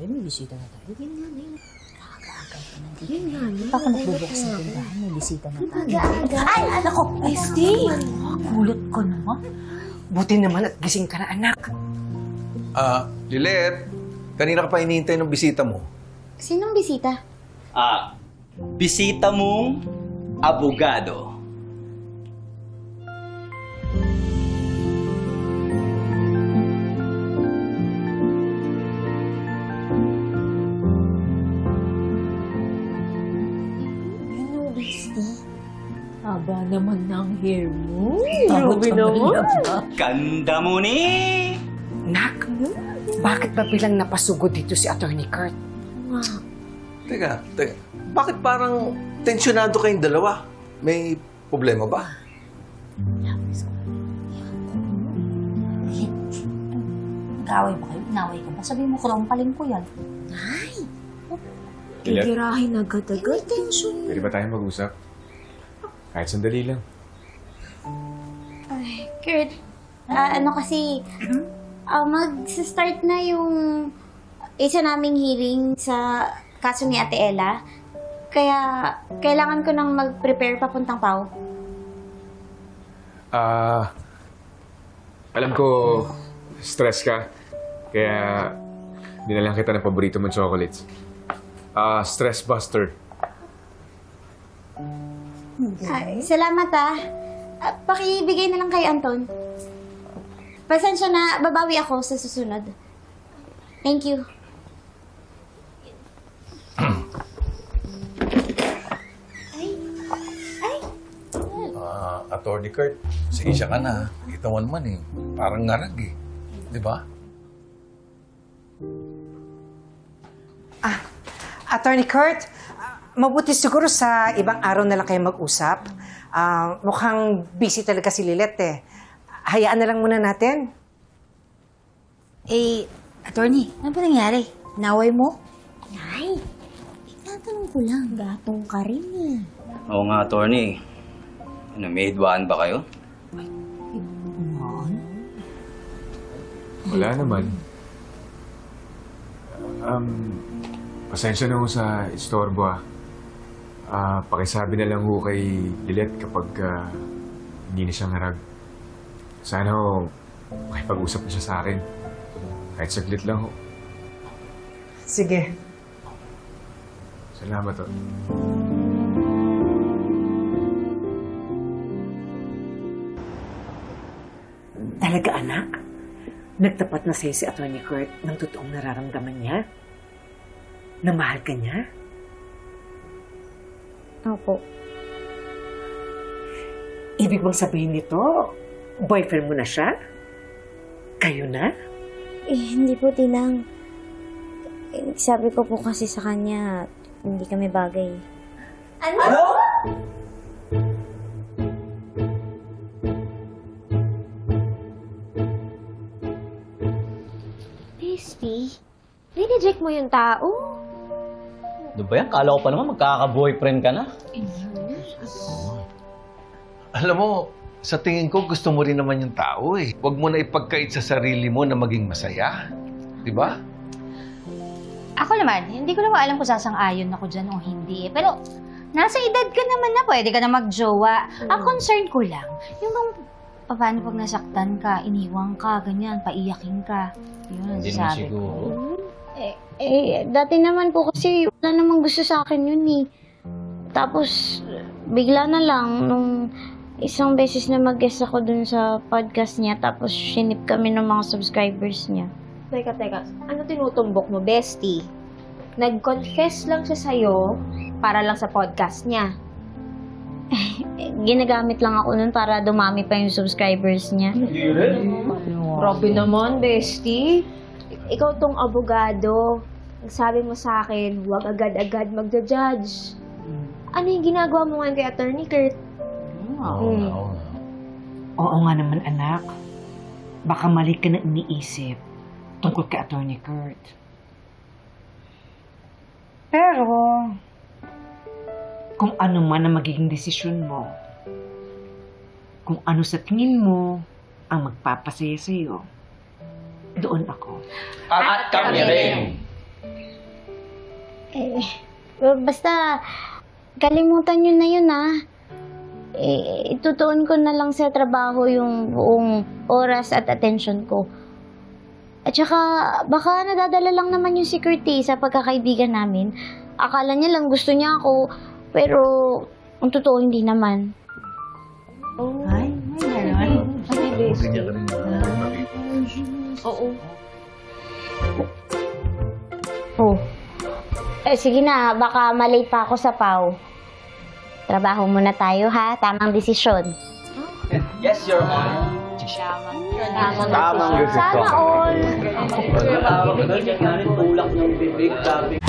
may bisita na tayo. Yun nga, may aga-aga pa nandito. Yun nga, Di pa ako nagbubukas ng tindahan, may bisita na tayo. Aga-aga. Ay, anak ko! Bestie! Kulot ko naman. Buti naman at gising ka na, anak. Lilet, kanina ka pa hinihintay ng bisita mo. Sinong bisita? Bisita mong abogado. Ano, bestie? Haba naman ng hair mo. Grabe naman. Ganda mo ni! Nak, bakit ba bilang napasugod dito si Attorney Kurt? Teka. Bakit parang tensyonado kayong dalawa? May problema ba? Nag-away ba kayo? Inaway ka ba? Sabihin mo, krompaling ko yan. Lilet, Titirahin agad-agad. Tension. pwede ba tayong mag-usap? Kahit sandali lang. Ay, Kurt, ano kasi, mag-start na yung isa naming hearing sa kaso ni Ate Ella. Kaya, kailangan ko nang mag-prepare papuntang Pau. Alam ko, stress ka. Kaya, dinalang kita ng paborito mong chocolates. Stress buster. Ay, salamat pakibigay na lang kay Anton. Pasensya na, babawi ako sa susunod. Thank you. Attorney Kurt, sige siya ka na. Kita mo naman eh. Parang ngarag eh. Di ba? Attorney Kurt, mabuti siguro sa ibang araw na lang kayo mag-usap. Mukhang busy talaga si Lilet eh. Hayaan na lang muna natin. Attorney, ano ba nangyari? Naway mo? Ay, itatanong ko lang, gatong ka rin eh. Oo nga, attorney. May hidwaan ba kayo? Wala naman. Pasensya na ho sa istorbo pakisabi na lang ho kay Lilet kapag hindi na siya ngarag. Sana ho, makipag-usap na siya sa akin. Kahit saglit lang ho. Sige. Salamat ho. Talaga, anak? Nagtapat na sa'yo si Attorney Kurt ng totoong nararamdaman niya? Na mahal ka niya? Opo. Ibig bang sabihin nito, boyfriend mo na siya? Kayo na? Hindi po, Tinang. Sabi ko po kasi sa kanya, hindi kami bagay. Ano? Bestie, rineject mo yung tao? Ano ba yan? Kala ko pa naman magkaka-boyfriend ka na. Alam mo, sa tingin ko gusto mo rin naman yung tao eh. Huwag mo na ipagkait sa sarili mo na maging masaya. Di ba? Ako naman, hindi ko naman alam kung sasang-ayon ako dyan o hindi. Pero, nasa edad ka naman na, pwede ka na mag-jowa. Ang concern ko lang, yung bang, paano pag nasaktan ka, iniwang ka, ganyan, paiyakin ka. Yun ang Hindi naman sasabi ko. siguro. Dati naman po kasi wala namang gusto sa akin yun eh. Tapos, bigla na lang, nung isang beses na mag-guest ako dun sa podcast niya, tapos sinip kami ng mga subscribers niya. Teka. Ano tinutumbok mo, bestie? Nag-confess lang siya sa'yo para lang sa podcast niya. Ginagamit lang ako nun para dumami pa yung subscribers niya. Grabe naman, bestie. Ikaw tong abogado. Sabi mo sa akin, huwag agad-agad magja-judge. Ano yung ginagawa mo ngayon kay Attorney Kurt? Oo nga naman, anak. Baka mali ka na iniisip tungkol kay Attorney Kurt. Pero, kung ano man ang magiging desisyon mo, kung ano sa tingin mo ang magpapasaya sa'yo, doon ako. At kami rin. Basta, kalimutan nyo na yun, itutuon ko na lang sa trabaho yung buong oras at attention ko. At saka, baka nadadala lang naman yung security sa pagkakaibigan namin. Akala niya lang gusto niya ako, pero ang totoo hindi naman. Ay, meron. Oh. Sige na, baka malate pa ako sa PAW. Trabaho muna tayo ha, tamang desisyon. Yes, Your Honor. Tamang desisyon. Sana all. Tulak ng bibig, sabi.